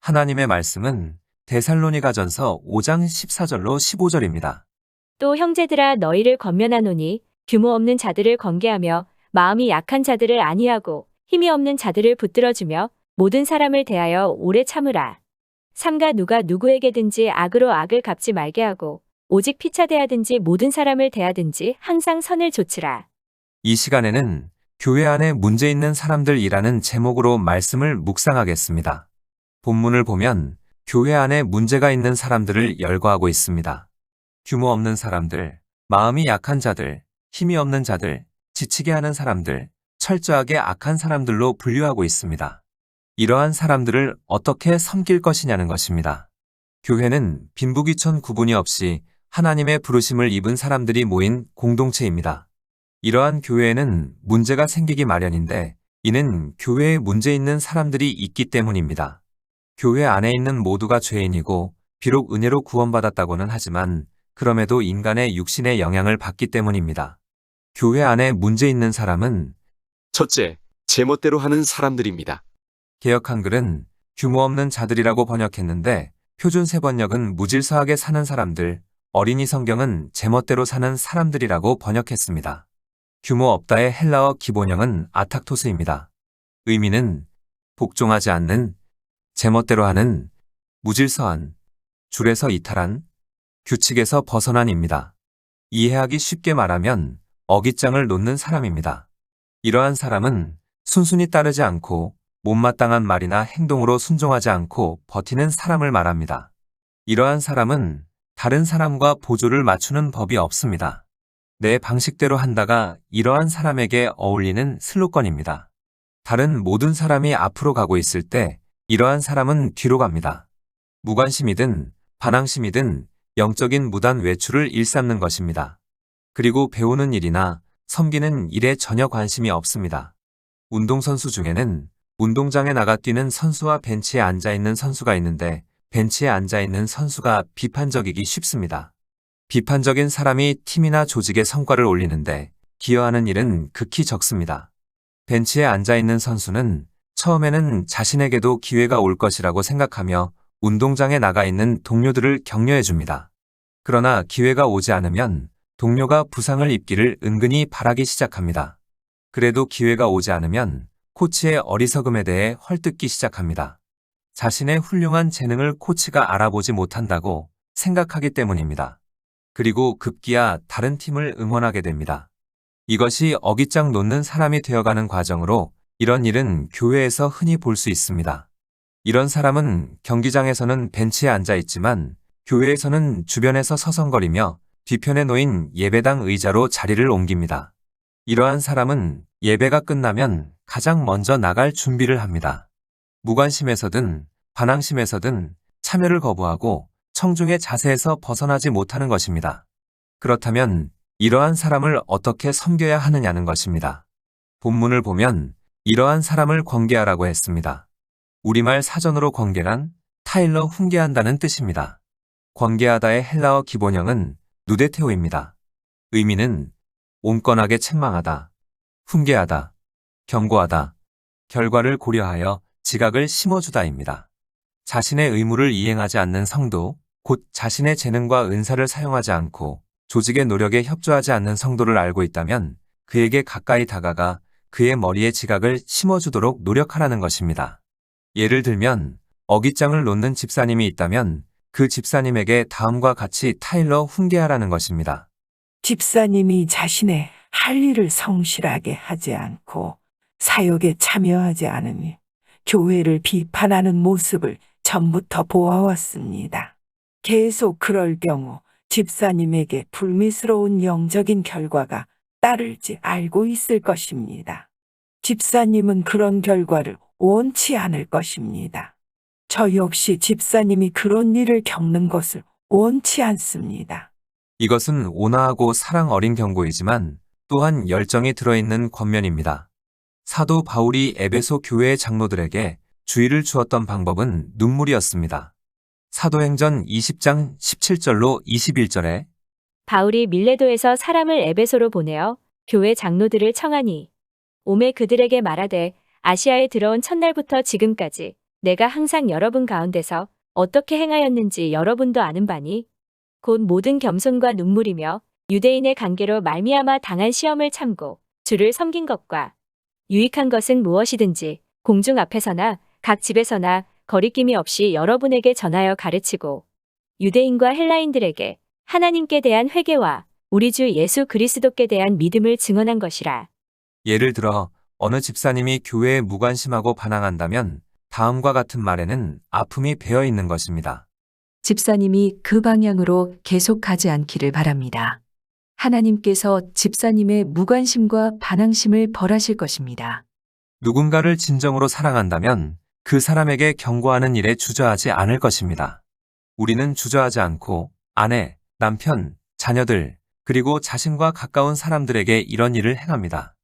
하나님의 말씀은 데살로니가전서 5장 14절로 15절입니다. 또 형제들아 너희를 권면하노니 규모 없는 자들을 권계하며 마음이 약한 자들을 안위하고 힘이 없는 자들을 붙들어주며 모든 사람을 대하여 오래 참으라. 삼가 누가 누구에게든지 악으로 악을 갚지 말게 하고 오직 피차대하든지 모든 사람을 대하든지 항상 선을 조치라. 이 시간에는 교회 안에 문제 있는 사람들이라는 제목으로 말씀을 묵상하겠습니다. 본문을 보면 교회 안에 문제가 있는 사람들을 열거하고 있습니다. 규모 없는 사람들, 마음이 약한 자들, 힘이 없는 자들, 지치게 하는 사람들, 철저하게 악한 사람들로 분류하고 있습니다. 이러한 사람들을 어떻게 섬길 것이냐는 것입니다. 교회는 빈부귀천 구분이 없이 하나님의 부르심을 입은 사람들이 모인 공동체입니다. 이러한 교회에는 문제가 생기기 마련인데 이는 교회에 문제 있는 사람들이 있기 때문입니다. 교회 안에 있는 모두가 죄인이고 비록 은혜로 구원받았다고는 하지만 그럼에도 인간의 육신의 영향을 받기 때문입니다. 교회 안에 문제 있는 사람은 첫째, 제멋대로 하는 사람들입니다. 개역 한글은 규모 없는 자들이라고 번역했는데 표준 세번역은 무질서하게 사는 사람들, 어린이 성경은 제멋대로 사는 사람들이라고 번역했습니다. 규모 없다의 헬라어 기본형은 아탁토스입니다. 의미는 복종하지 않는, 제멋대로 하는, 무질서한, 줄에서 이탈한, 규칙에서 벗어난입니다. 이해하기 쉽게 말하면 어깃장을 놓는 사람입니다. 이러한 사람은 순순히 따르지 않고 못마땅한 말이나 행동으로 순종하지 않고 버티는 사람을 말합니다. 이러한 사람은 다른 사람과 보조를 맞추는 법이 없습니다. 내 방식대로 한다가 이러한 사람에게 어울리는 슬로건입니다. 다른 모든 사람이 앞으로 가고 있을 때 이러한 사람은 뒤로 갑니다. 무관심이든 반항심이든 영적인 무단 외출을 일삼는 것입니다. 그리고 배우는 일이나 섬기는 일에 전혀 관심이 없습니다. 운동선수 중에는 운동장에 나가 뛰는 선수와 벤치에 앉아있는 선수가 있는데 벤치에 앉아있는 선수가 비판적이기 쉽습니다. 비판적인 사람이 팀이나 조직의 성과를 올리는데 기여하는 일은 극히 적습니다. 벤치에 앉아있는 선수는 처음에는 자신에게도 기회가 올 것이라고 생각하며 운동장에 나가 있는 동료들을 격려해 줍니다. 그러나 기회가 오지 않으면 동료가 부상을 입기를 은근히 바라기 시작합니다. 그래도 기회가 오지 않으면 코치의 어리석음에 대해 헐뜯기 시작합니다. 자신의 훌륭한 재능을 코치가 알아보지 못한다고 생각하기 때문입니다. 그리고 급기야 다른 팀을 응원하게 됩니다. 이것이 어깃장 놓는 사람이 되어가는 과정으로 이런 일은 교회에서 흔히 볼 수 있습니다. 이런 사람은 경기장에서는 벤치에 앉아 있지만 교회에서는 주변에서 서성거리며 뒤편에 놓인 예배당 의자로 자리를 옮깁니다. 이러한 사람은 예배가 끝나면 가장 먼저 나갈 준비를 합니다. 무관심에서든 반항심에서든 참여를 거부하고 청중의 자세에서 벗어나지 못하는 것입니다. 그렇다면 이러한 사람을 어떻게 섬겨야 하느냐는 것입니다. 본문을 보면 이러한 사람을 권계하라고 했습니다. 우리말 사전으로 권계란 타일러 훈계한다는 뜻입니다. 권계하다의 헬라어 기본형은 누데테오입니다. 의미는 온건하게 책망하다, 훈계하다, 경고하다, 결과를 고려하여 지각을 심어주다입니다. 자신의 의무를 이행하지 않는 성도, 곧 자신의 재능과 은사를 사용하지 않고 조직의 노력에 협조하지 않는 성도를 알고 있다면 그에게 가까이 다가가 그의 머리에 지각을 심어주도록 노력하라는 것입니다. 예를 들면 어깃장을 놓는 집사님이 있다면 그 집사님에게 다음과 같이 타일러 훈계하라는 것입니다. 집사님이 자신의 할 일을 성실하게 하지 않고 사역에 참여하지 않으니 교회를 비판하는 모습을 전부터 보아왔습니다. 계속 그럴 경우 집사님에게 불미스러운 영적인 결과가 따를지 알고 있을 것입니다. 집사님은 그런 결과를 원치 않을 것입니다. 저 역시 집사님이 그런 일을 겪는 것을 원치 않습니다. 이것은 온화하고 사랑 어린 경고이지만 또한 열정이 들어있는 권면입니다. 사도 바울이 에베소 교회의 장로들에게 주의를 주었던 방법은 눈물이었습니다. 사도행전 20장 17절로 21절에 바울이 밀레도에서 사람을 에베소로 보내어 교회 장로들을 청하니 오매 그들에게 말하되 아시아에 들어온 첫날부터 지금까지 내가 항상 여러분 가운데서 어떻게 행하였는지 여러분도 아는 바니 곧 모든 겸손과 눈물이며 유대인의 관계로 말미암아 당한 시험을 참고 주를 섬긴 것과 유익한 것은 무엇이든지 공중 앞에서나 각 집에서나 거리낌이 없이 여러분에게 전하여 가르치고 유대인과 헬라인들에게 하나님께 대한 회개와 우리 주 예수 그리스도께 대한 믿음을 증언한 것이라. 예를 들어 어느 집사님이 교회에 무관심하고 반항한다면 다음과 같은 말에는 아픔이 배어 있는 것입니다. 집사님이 그 방향으로 계속 가지 않기를 바랍니다. 하나님께서 집사님의 무관심과 반항심을 벌하실 것입니다. 누군가를 진정으로 사랑한다면 그 사람에게 경고하는 일에 주저하지 않을 것입니다. 우리는 주저하지 않고 아내, 남편, 자녀들, 그리고 자신과 가까운 사람들에게 이런 일을 행합니다.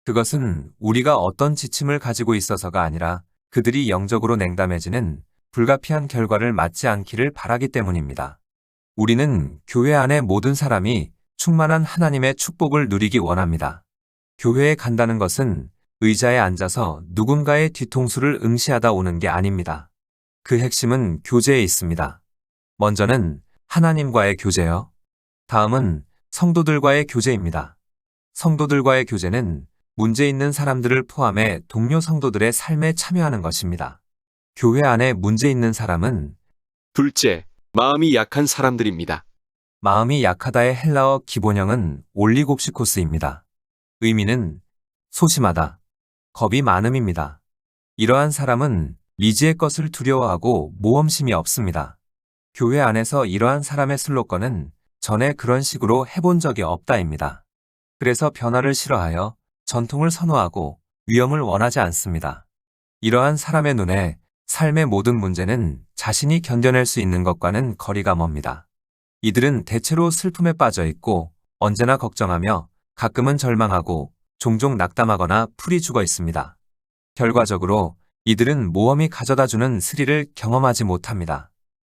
그것은 우리가 어떤 지침을 가지고 있어서가 아니라 그들이 영적으로 냉담해지는 불가피한 결과를 맞지 않기를 바라기 때문입니다. 우리는 교회 안의 모든 사람이 충만한 하나님의 축복을 누리기 원합니다. 교회에 간다는 것은 의자에 앉아서 누군가의 뒤통수를 응시하다 오는 게 아닙니다. 그 핵심은 교제에 있습니다. 먼저는 하나님과의 교제요. 다음은 성도들과의 교제입니다. 성도들과의 교제는 문제 있는 사람들을 포함해 동료 성도들의 삶에 참여하는 것입니다. 교회 안에 문제 있는 사람은 둘째, 마음이 약한 사람들입니다. 마음이 약하다의 헬라어 기본형은 올리곱시코스입니다. 의미는 소심하다, 겁이 많음입니다. 이러한 사람은 미지의 것을 두려워하고 모험심이 없습니다. 교회 안에서 이러한 사람의 슬로건은 전에 그런 식으로 해본 적이 없다입니다. 그래서 변화를 싫어하여 전통을 선호하고 위험을 원하지 않습니다. 이러한 사람의 눈에 삶의 모든 문제는 자신이 견뎌낼 수 있는 것과는 거리가 멉니다. 이들은 대체로 슬픔에 빠져 있고 언제나 걱정하며 가끔은 절망하고 종종 낙담하거나 풀이 죽어 있습니다. 결과적으로 이들은 모험이 가져다주는 스릴을 경험하지 못합니다.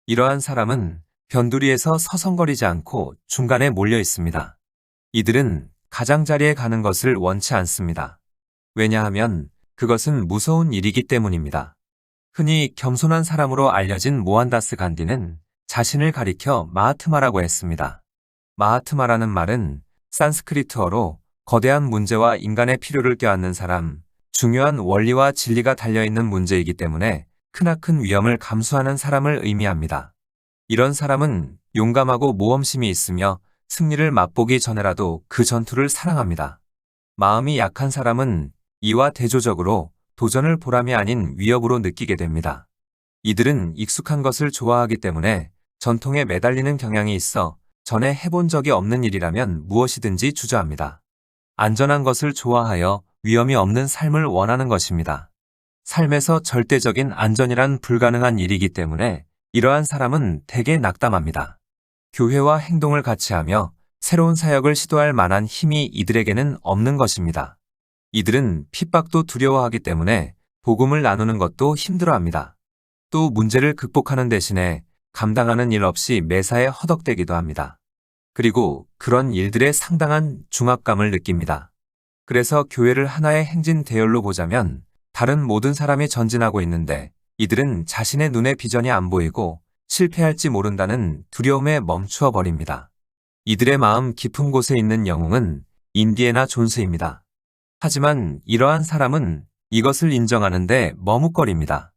이러한 사람은 변두리에서 서성거리지 않고 중간에 몰려 있습니다. 이들은 가장자리에 가는 것을 원치 않습니다. 왜냐하면 그것은 무서운 일이기 때문입니다. 흔히 겸손한 사람으로 알려진 모한다스 간디는 자신을 가리켜 마하트마라고 했습니다. 마하트마라는 말은 산스크리트어로 거대한 문제와 인간의 필요를 껴안는 사람, 중요한 원리와 진리가 달려있는 문제이기 때문에 크나큰 위험을 감수하는 사람을 의미합니다. 이런 사람은 용감하고 모험심이 있으며 승리를 맛보기 전에라도 그 전투를 사랑합니다. 마음이 약한 사람은 이와 대조적으로 도전을 보람이 아닌 위협으로 느끼게 됩니다. 이들은 익숙한 것을 좋아하기 때문에 전통에 매달리는 경향이 있어 전에 해본 적이 없는 일이라면 무엇이든지 주저합니다. 안전한 것을 좋아하여 위험이 없는 삶을 원하는 것입니다. 삶에서 절대적인 안전이란 불가능한 일이기 때문에 이러한 사람은 대개 낙담합니다. 교회와 행동을 같이 하며 새로운 사역을 시도할 만한 힘이 이들에게는 없는 것입니다. 이들은 핍박도 두려워하기 때문에 복음을 나누는 것도 힘들어합니다. 또 문제를 극복하는 대신에 감당하는 일 없이 매사에 허덕대기도 합니다. 그리고 그런 일들에 상당한 중압감을 느낍니다. 그래서 교회를 하나의 행진 대열로 보자면 다른 모든 사람이 전진하고 있는데 이들은 자신의 눈에 비전이 안 보이고 실패할지 모른다는 두려움에 멈추어 버립니다. 이들의 마음 깊은 곳에 있는 영웅은 인디애나 존스입니다. 하지만 이러한 사람은 이것을 인정하는데 머뭇거립니다.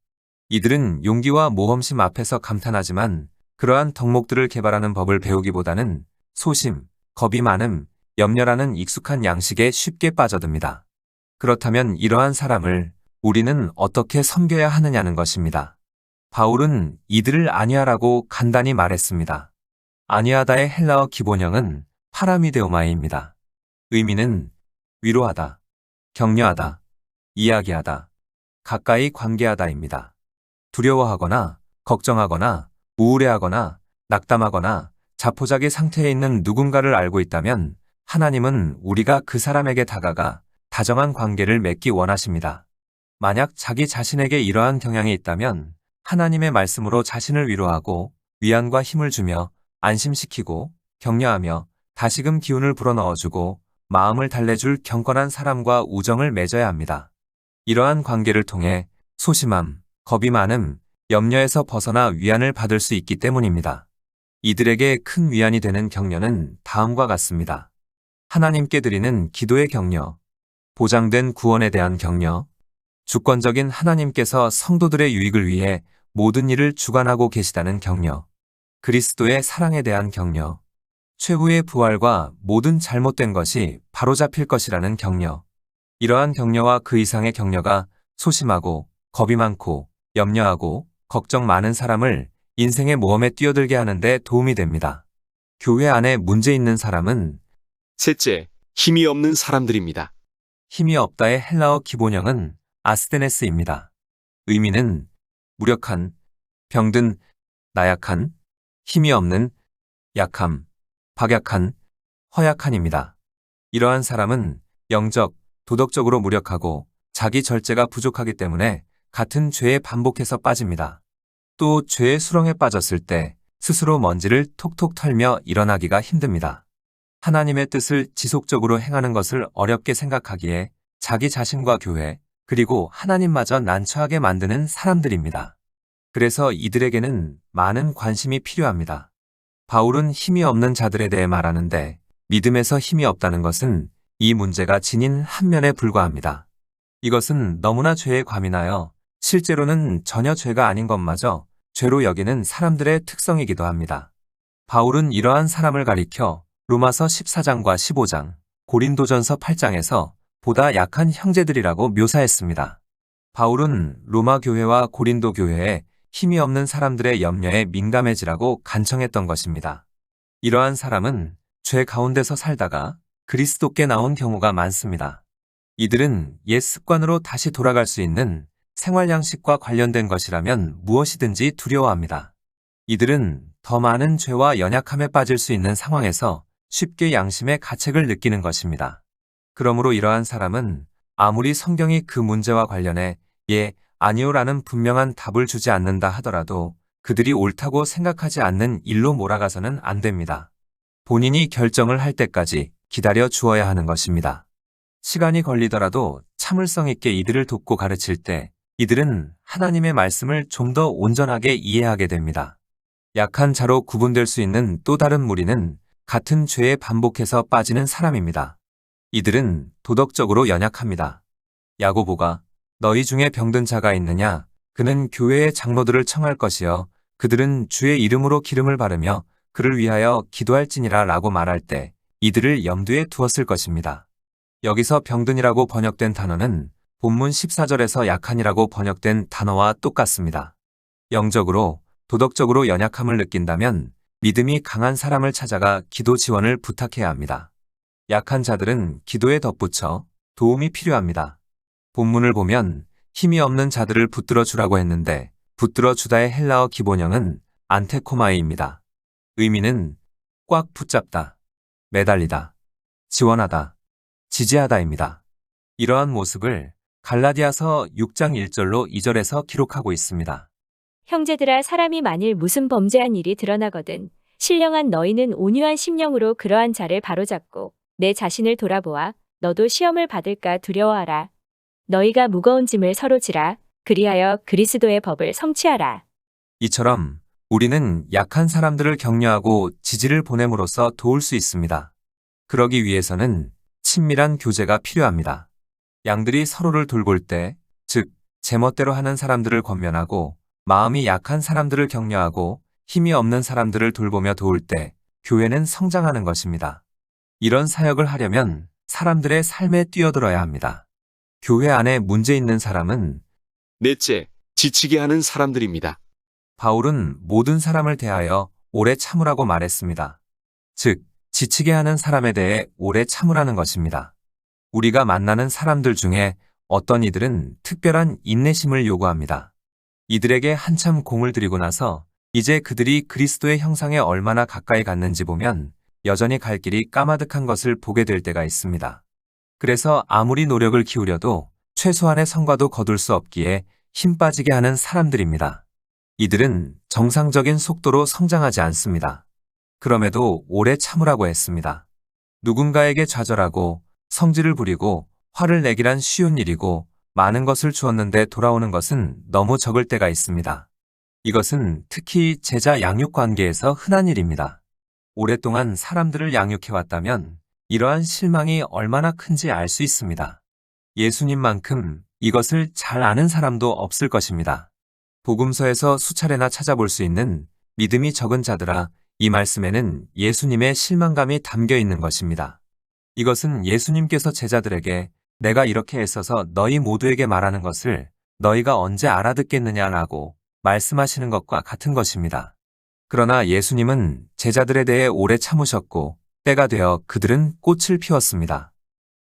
이들은 용기와 모험심 앞에서 감탄하지만 그러한 덕목들을 개발하는 법을 배우기보다는 소심, 겁이 많음, 염려라는 익숙한 양식에 쉽게 빠져듭니다. 그렇다면 이러한 사람을 우리는 어떻게 섬겨야 하느냐는 것입니다. 바울은 이들을 아니하라고 간단히 말했습니다. 아니하다의 헬라어 기본형은 파라미데오마이입니다. 의미는 위로하다, 격려하다, 이야기하다, 가까이 관계하다입니다. 두려워하거나 걱정하거나 우울해하거나 낙담하거나 자포자기 상태에 있는 누군가를 알고 있다면 하나님은 우리가 그 사람에게 다가가 다정한 관계를 맺기 원하십니다. 만약 자기 자신에게 이러한 경향이 있다면 하나님의 말씀으로 자신을 위로하고 위안과 힘을 주며 안심시키고 격려하며 다시금 기운을 불어넣어주고 마음을 달래줄 경건한 사람과 우정을 맺어야 합니다. 이러한 관계를 통해 소심함, 겁이 많음, 염려에서 벗어나 위안을 받을 수 있기 때문입니다. 이들에게 큰 위안이 되는 격려는 다음과 같습니다. 하나님께 드리는 기도의 격려, 보장된 구원에 대한 격려, 주권적인 하나님께서 성도들의 유익을 위해 모든 일을 주관하고 계시다는 격려, 그리스도의 사랑에 대한 격려, 최후의 부활과 모든 잘못된 것이 바로잡힐 것이라는 격려. 이러한 격려와 그 이상의 격려가 소심하고 겁이 많고 염려하고 걱정 많은 사람을 인생의 모험에 뛰어들게 하는데 도움이 됩니다. 교회 안에 문제 있는 사람은 셋째, 힘이 없는 사람들입니다. 힘이 없다의 헬라어 기본형은 아스테네스입니다. 의미는 무력한, 병든, 나약한, 힘이 없는, 약함, 박약한, 허약한입니다. 이러한 사람은 영적, 도덕적으로 무력하고 자기 절제가 부족하기 때문에 같은 죄에 반복해서 빠집니다. 또 죄의 수렁에 빠졌을 때 스스로 먼지를 톡톡 털며 일어나기가 힘듭니다. 하나님의 뜻을 지속적으로 행하는 것을 어렵게 생각하기에 자기 자신과 교회, 그리고 하나님마저 난처하게 만드는 사람들입니다. 그래서 이들에게는 많은 관심이 필요합니다. 바울은 힘이 없는 자들에 대해 말하는데 믿음에서 힘이 없다는 것은 이 문제가 지닌 한 면에 불과합니다. 이것은 너무나 죄에 과민하여 실제로는 전혀 죄가 아닌 것마저 죄로 여기는 사람들의 특성이기도 합니다. 바울은 이러한 사람을 가리켜 로마서 14장과 15장, 고린도전서 8장에서 보다 약한 형제들이라고 묘사했습니다. 바울은 로마 교회와 고린도 교회에 힘이 없는 사람들의 염려에 민감해지라고 간청했던 것입니다. 이러한 사람은 죄 가운데서 살다가 그리스도께 나온 경우가 많습니다. 이들은 옛 습관으로 다시 돌아갈 수 있는 생활 양식과 관련된 것이라면 무엇이든지 두려워합니다. 이들은 더 많은 죄와 연약함에 빠질 수 있는 상황에서 쉽게 양심의 가책을 느끼는 것입니다. 그러므로 이러한 사람은 아무리 성경이 그 문제와 관련해 예, 아니요라는 분명한 답을 주지 않는다 하더라도 그들이 옳다고 생각하지 않는 일로 몰아가서는 안 됩니다. 본인이 결정을 할 때까지 기다려 주어야 하는 것입니다. 시간이 걸리더라도 참을성 있게 이들을 돕고 가르칠 때 이들은 하나님의 말씀을 좀 더 온전하게 이해하게 됩니다. 약한 자로 구분될 수 있는 또 다른 무리는 같은 죄에 반복해서 빠지는 사람입니다. 이들은 도덕적으로 연약합니다. 야고보가 너희 중에 병든 자가 있느냐? 그는 교회의 장로들을 청할 것이요. 그들은 주의 이름으로 기름을 바르며 그를 위하여 기도할지니라 라고 말할 때 이들을 염두에 두었을 것입니다. 여기서 병든이라고 번역된 단어는 본문 14절에서 약한이라고 번역된 단어와 똑같습니다. 영적으로, 도덕적으로 연약함을 느낀다면 믿음이 강한 사람을 찾아가 기도 지원을 부탁해야 합니다. 약한 자들은 기도에 덧붙여 도움이 필요합니다. 본문을 보면 힘이 없는 자들을 붙들어 주라고 했는데 붙들어 주다의 헬라어 기본형은 안테코마이입니다. 의미는 꽉 붙잡다, 매달리다, 지원하다, 지지하다입니다. 이러한 모습을 갈라디아서 6장 1절로 2절에서 기록하고 있습니다. 형제들아 사람이 만일 무슨 범죄한 일이 드러나거든 신령한 너희는 온유한 심령으로 그러한 자를 바로잡고 내 자신을 돌아보아 너도 시험을 받을까 두려워하라. 너희가 무거운 짐을 서로 지라. 그리하여 그리스도의 법을 성취하라. 이처럼 우리는 약한 사람들을 격려하고 지지를 보냄으로써 도울 수 있습니다. 그러기 위해서는 친밀한 교제가 필요합니다. 양들이 서로를 돌볼 때, 즉 제멋대로 하는 사람들을 권면하고 마음이 약한 사람들을 격려하고 힘이 없는 사람들을 돌보며 도울 때 교회는 성장하는 것입니다. 이런 사역을 하려면 사람들의 삶에 뛰어들어야 합니다. 교회 안에 문제 있는 사람은 넷째, 지치게 하는 사람들입니다. 바울은 모든 사람을 대하여 오래 참으라고 말했습니다. 즉, 지치게 하는 사람에 대해 오래 참으라는 것입니다. 우리가 만나는 사람들 중에 어떤 이들은 특별한 인내심을 요구합니다. 이들에게 한참 공을 들이고 나서 이제 그들이 그리스도의 형상에 얼마나 가까이 갔는지 보면 여전히 갈 길이 까마득한 것을 보게 될 때가 있습니다. 그래서 아무리 노력을 기울여도 최소한의 성과도 거둘 수 없기에 힘 빠지게 하는 사람들입니다. 이들은 정상적인 속도로 성장하지 않습니다. 그럼에도 오래 참으라고 했습니다. 누군가에게 좌절하고 성질을 부리고 화를 내기란 쉬운 일이고 많은 것을 주었는데 돌아오는 것은 너무 적을 때가 있습니다. 이것은 특히 제자 양육 관계에서 흔한 일입니다. 오랫동안 사람들을 양육해왔다면 이러한 실망이 얼마나 큰지 알 수 있습니다. 예수님만큼 이것을 잘 아는 사람도 없을 것입니다. 복음서에서 수차례나 찾아볼 수 있는 믿음이 적은 자들아, 이 말씀에는 예수님의 실망감이 담겨 있는 것입니다. 이것은 예수님께서 제자들에게 내가 이렇게 애써서 너희 모두에게 말하는 것을 너희가 언제 알아듣겠느냐라고 말씀하시는 것과 같은 것입니다. 그러나 예수님은 제자들에 대해 오래 참으셨고 때가 되어 그들은 꽃을 피웠습니다.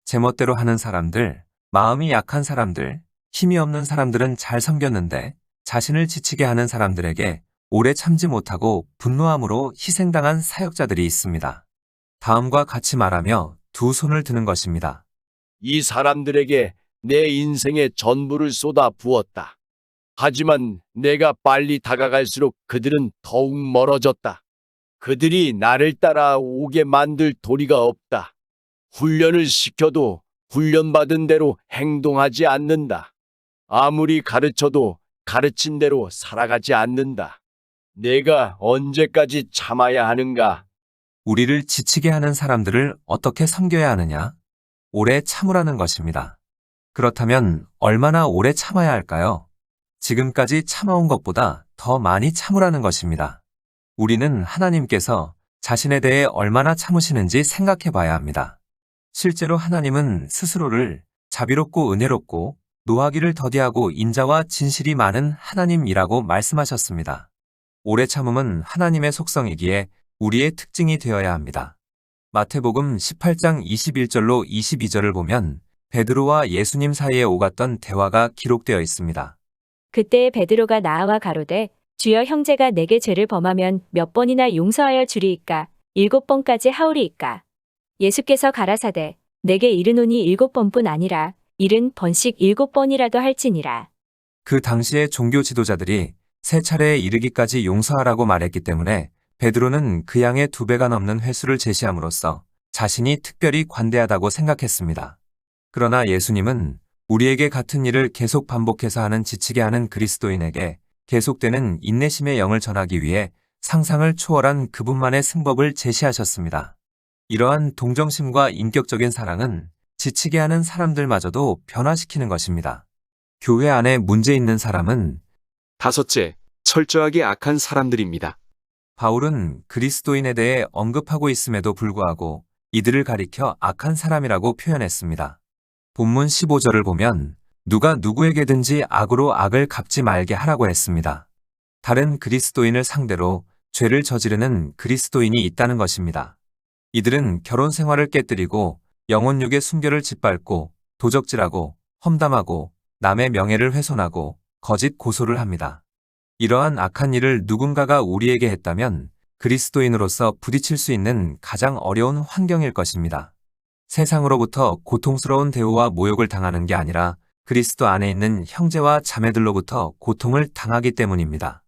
제멋대로 하는 사람들, 마음이 약한 사람들, 힘이 없는 사람들은 잘 섬겼는데 자신을 지치게 하는 사람들에게 오래 참지 못하고 분노함으로 희생당한 사역자들이 있습니다. 다음과 같이 말하며 두 손을 드는 것입니다. 이 사람들에게 내 인생의 전부를 쏟아 부었다. 하지만 내가 빨리 다가갈수록 그들은 더욱 멀어졌다. 그들이 나를 따라 오게 만들 도리가 없다. 훈련을 시켜도 훈련받은 대로 행동하지 않는다. 아무리 가르쳐도 가르친 대로 살아가지 않는다. 내가 언제까지 참아야 하는가? 우리를 지치게 하는 사람들을 어떻게 섬겨야 하느냐? 오래 참으라는 것입니다. 그렇다면 얼마나 오래 참아야 할까요? 지금까지 참아온 것보다 더 많이 참으라는 것입니다. 우리는 하나님께서 자신에 대해 얼마나 참으시는지 생각해 봐야 합니다. 실제로 하나님은 스스로를 자비롭고 은혜롭고 노하기를 더디하고 인자와 진실이 많은 하나님이라고 말씀하셨습니다. 오래 참음은 하나님의 속성이기에 우리의 특징이 되어야 합니다. 마태복음 18장 21절로 22절을 보면 베드로와 예수님 사이에 오갔던 대화가 기록되어 있습니다. 그때 베드로가 나아와 가로되 주여 형제가 내게 죄를 범하면 몇 번이나 용서하여 주리이까 7번까지 하오리이까. 예수께서 가라사대 내게 이르노니 7번뿐 아니라 70번씩 7번이라도 할지니라. 그 당시의 종교 지도자들이 3차례에 이르기까지 용서하라고 말했기 때문에 베드로는 그 양의 2배가 넘는 횟수를 제시함으로써 자신이 특별히 관대하다고 생각했습니다. 그러나 예수님은 우리에게 같은 일을 계속 반복해서 하는 지치게 하는 그리스도인에게 계속되는 인내심의 영을 전하기 위해 상상을 초월한 그분만의 승법을 제시하셨습니다. 이러한 동정심과 인격적인 사랑은 지치게 하는 사람들마저도 변화시키는 것입니다. 교회 안에 문제 있는 사람은 다섯째, 철저하게 악한 사람들입니다. 바울은 그리스도인에 대해 언급하고 있음에도 불구하고 이들을 가리켜 악한 사람이라고 표현했습니다. 본문 15절을 보면 누가 누구에게든지 악으로 악을 갚지 말게 하라고 했습니다. 다른 그리스도인을 상대로 죄를 저지르는 그리스도인이 있다는 것입니다. 이들은 결혼 생활을 깨뜨리고 영혼육의 순결을 짓밟고 도적질하고 험담하고 남의 명예를 훼손하고 거짓 고소를 합니다. 이러한 악한 일을 누군가가 우리에게 했다면 그리스도인으로서 부딪힐 수 있는 가장 어려운 환경일 것입니다. 세상으로부터 고통스러운 대우와 모욕을 당하는 게 아니라 그리스도 안에 있는 형제와 자매들로부터 고통을 당하기 때문입니다.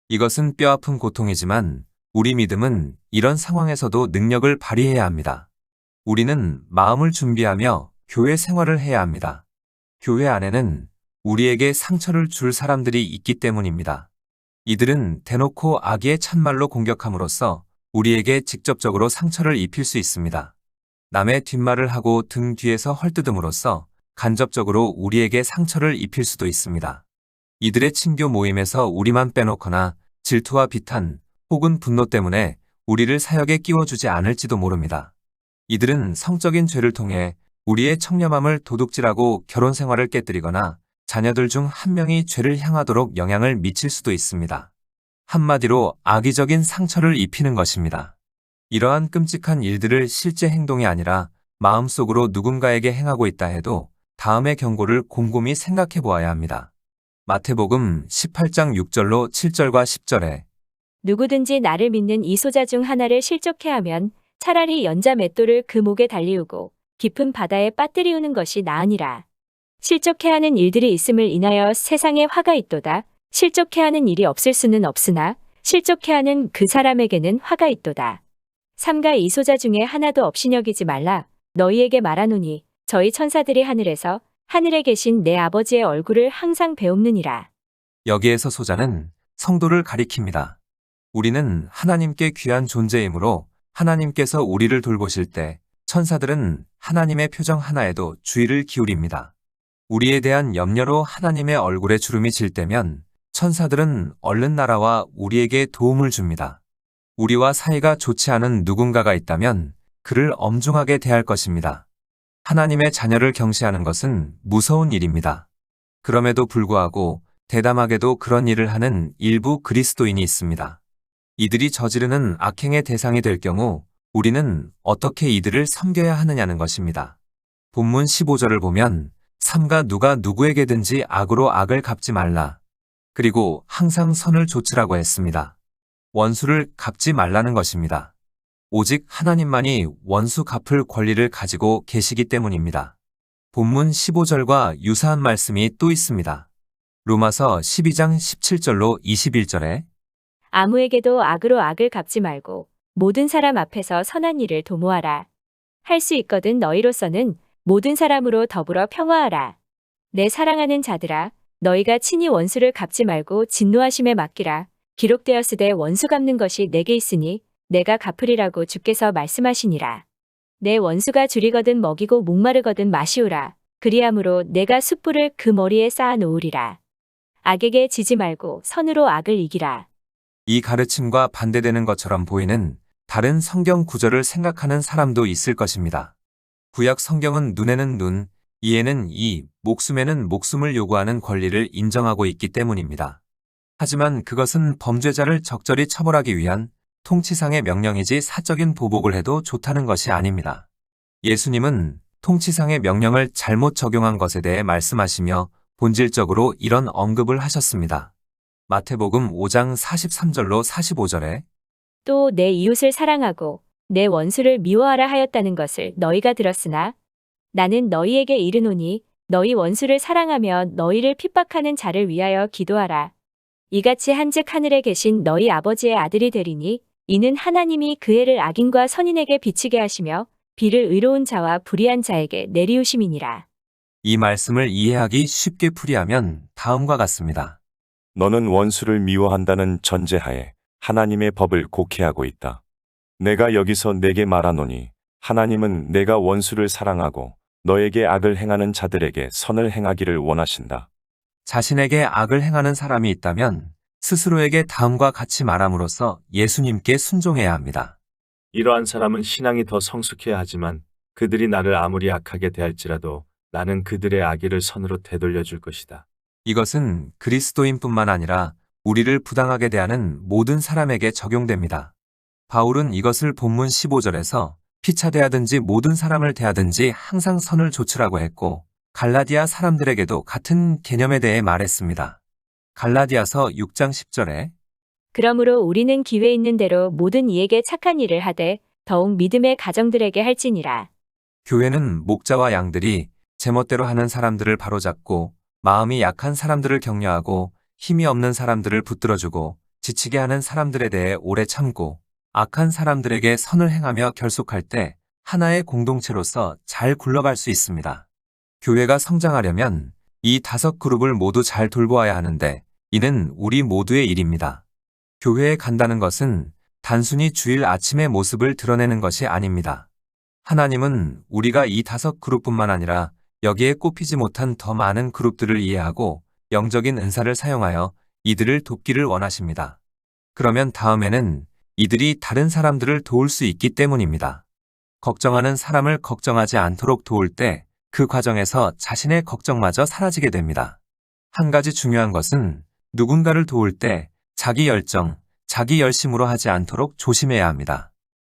이것은 뼈아픈 고통이지만 우리 믿음은 이런 상황에서도 능력을 발휘해야 합니다. 우리는 마음을 준비하며 교회 생활을 해야 합니다. 교회 안에는 우리에게 상처를 줄 사람들이 있기 때문입니다. 이들은 대놓고 악의 찬말로 공격함으로써 우리에게 직접적으로 상처를 입힐 수 있습니다. 남의 뒷말을 하고 등 뒤에서 헐뜯음으로써 간접적으로 우리에게 상처를 입힐 수도 있습니다. 이들의 친교 모임에서 우리만 빼놓거나 질투와 비탄 혹은 분노 때문에 우리를 사역에 끼워주지 않을지도 모릅니다. 이들은 성적인 죄를 통해 우리의 청렴함을 도둑질하고 결혼 생활을 깨뜨리거나 자녀들 중 한 명이 죄를 향하도록 영향을 미칠 수도 있습니다. 한마디로 악의적인 상처를 입히는 것입니다. 이러한 끔찍한 일들을 실제 행동이 아니라 마음속으로 누군가에게 행하고 있다 해도 다음의 경고를 곰곰이 생각해 보아야 합니다. 마태복음 18장 6절로 7절과 10절에 누구든지 나를 믿는 이 소자 중 하나를 실족해 하면 차라리 연자 맷돌을 그 목에 달리우고 깊은 바다에 빠뜨리우는 것이 나으니라. 실족해 하는 일들이 있음을 인하여 세상에 화가 있도다. 실족해 하는 일이 없을 수는 없으나 실족해 하는 그 사람에게는 화가 있도다. 삼가 이 소자 중에 하나도 없이 여기지 말라. 너희에게 말하노니 저희 천사들이 하늘에서 하늘에 계신 내 아버지의 얼굴을 항상 배옵느니라. 여기에서 소자는 성도를 가리킵니다. 우리는 하나님께 귀한 존재이므로 하나님께서 우리를 돌보실 때 천사들은 하나님의 표정 하나에도 주의를 기울입니다. 우리에 대한 염려로 하나님의 얼굴에 주름이 질 때면 천사들은 얼른 날아와 우리에게 도움을 줍니다. 우리와 사이가 좋지 않은 누군가가 있다면 그를 엄중하게 대할 것입니다. 하나님의 자녀를 경시하는 것은 무서운 일입니다. 그럼에도 불구하고 대담하게도 그런 일을 하는 일부 그리스도인이 있습니다. 이들이 저지르는 악행의 대상이 될 경우 우리는 어떻게 이들을 섬겨야 하느냐는 것입니다. 본문 15절을 보면 삼가 누가 누구에게든지 악으로 악을 갚지 말라. 그리고 항상 선을 조치라고 했습니다. 원수를 갚지 말라는 것입니다. 오직 하나님만이 원수 갚을 권리를 가지고 계시기 때문입니다. 본문 15절과 유사한 말씀이 또 있습니다. 로마서 12장 17절로 21절에 아무에게도 악으로 악을 갚지 말고 모든 사람 앞에서 선한 일을 도모하라. 할 수 있거든 너희로서는 모든 사람으로 더불어 평화하라. 내 사랑하는 자들아, 너희가 친히 원수를 갚지 말고 진노하심에 맡기라. 기록되었으되 원수 갚는 것이 내게 있으니 내가 갚으리라고 주께서 말씀하시니라. 내 원수가 줄이거든 먹이고 목마르거든 마시우라. 그리함으로 내가 숯불을 그 머리에 쌓아 놓으리라. 악에게 지지 말고 선으로 악을 이기라. 이 가르침과 반대되는 것처럼 보이는 다른 성경 구절을 생각하는 사람도 있을 것입니다. 구약 성경은 눈에는 눈, 이에는 이, 목숨에는 목숨을 요구하는 권리를 인정하고 있기 때문입니다. 하지만 그것은 범죄자를 적절히 처벌하기 위한 통치상의 명령이지 사적인 보복을 해도 좋다는 것이 아닙니다. 예수님은 통치상의 명령을 잘못 적용한 것에 대해 말씀하시며 본질적으로 이런 언급을 하셨습니다. 마태복음 5장 43절로 45절에 또 내 이웃을 사랑하고 내 원수를 미워하라 하였다는 것을 너희가 들었으나 나는 너희에게 이르노니 너희 원수를 사랑하며 너희를 핍박하는 자를 위하여 기도하라. 이같이 한즉 하늘에 계신 너희 아버지의 아들이 되리니 이는 하나님이 그 해를 악인과 선인에게 비치게 하시며 비를 의로운 자와 불의한 자에게 내리우심이니라. 이 말씀을 이해하기 쉽게 풀이하면 다음과 같습니다. 너는 원수를 미워한다는 전제하에 하나님의 법을 곡해하고 있다. 내가 여기서 내게 말하노니 하나님은 내가 원수를 사랑하고 너에게 악을 행하는 자들에게 선을 행하기를 원하신다. 자신에게 악을 행하는 사람이 있다면 스스로에게 다음과 같이 말함으로써 예수님께 순종해야 합니다. 이러한 사람은 신앙이 더 성숙해야 하지만 그들이 나를 아무리 악하게 대할지라도 나는 그들의 악의를 선으로 되돌려 줄 것이다. 이것은 그리스도인뿐만 아니라 우리를 부당하게 대하는 모든 사람에게 적용됩니다. 바울은 이것을 본문 15절에서 피차 대하든지 모든 사람을 대하든지 항상 선을 조치라고 했고 갈라디아 사람들에게도 같은 개념에 대해 말했습니다. 갈라디아서 6장 10절에 그러므로 우리는 기회 있는 대로 모든 이에게 착한 일을 하되 더욱 믿음의 가정들에게 할지니라. 교회는 목자와 양들이 제멋대로 하는 사람들을 바로잡고 마음이 약한 사람들을 격려하고 힘이 없는 사람들을 붙들어주고 지치게 하는 사람들에 대해 오래 참고 악한 사람들에게 선을 행하며 결속할 때 하나의 공동체로서 잘 굴러갈 수 있습니다. 교회가 성장하려면 이 5그룹을 모두 잘 돌보아야 하는데 이는 우리 모두의 일입니다. 교회에 간다는 것은 단순히 주일 아침의 모습을 드러내는 것이 아닙니다. 하나님은 우리가 이 5그룹뿐만 아니라 여기에 꼽히지 못한 더 많은 그룹들을 이해하고 영적인 은사를 사용하여 이들을 돕기를 원하십니다. 그러면 다음에는 이들이 다른 사람들을 도울 수 있기 때문입니다. 걱정하는 사람을 걱정하지 않도록 도울 때 그 과정에서 자신의 걱정마저 사라지게 됩니다. 한 가지 중요한 것은 누군가를 도울 때 자기 열정, 자기 열심으로 하지 않도록 조심해야 합니다.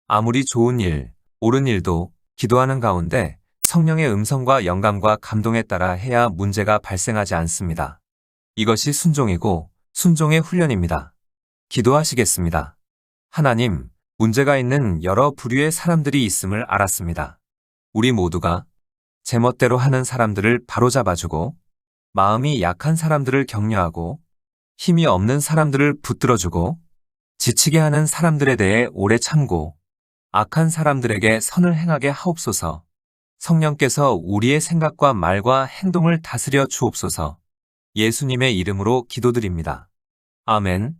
아무리 좋은 일, 옳은 일도 기도하는 가운데 성령의 음성과 영감과 감동에 따라 해야 문제가 발생하지 않습니다. 이것이 순종이고 순종의 훈련입니다. 기도하시겠습니다. 하나님, 문제가 있는 여러 부류의 사람들이 있음을 알았습니다. 우리 모두가 제멋대로 하는 사람들을 바로잡아주고 마음이 약한 사람들을 격려하고 힘이 없는 사람들을 붙들어주고 지치게 하는 사람들에 대해 오래 참고 악한 사람들에게 선을 행하게 하옵소서. 성령께서 우리의 생각과 말과 행동을 다스려 주옵소서. 예수님의 이름으로 기도드립니다. 아멘.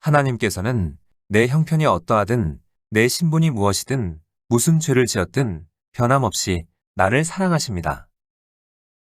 하나님께서는 내 형편이 어떠하든 내 신분이 무엇이든 무슨 죄를 지었든 변함없이 나를 사랑하십니다.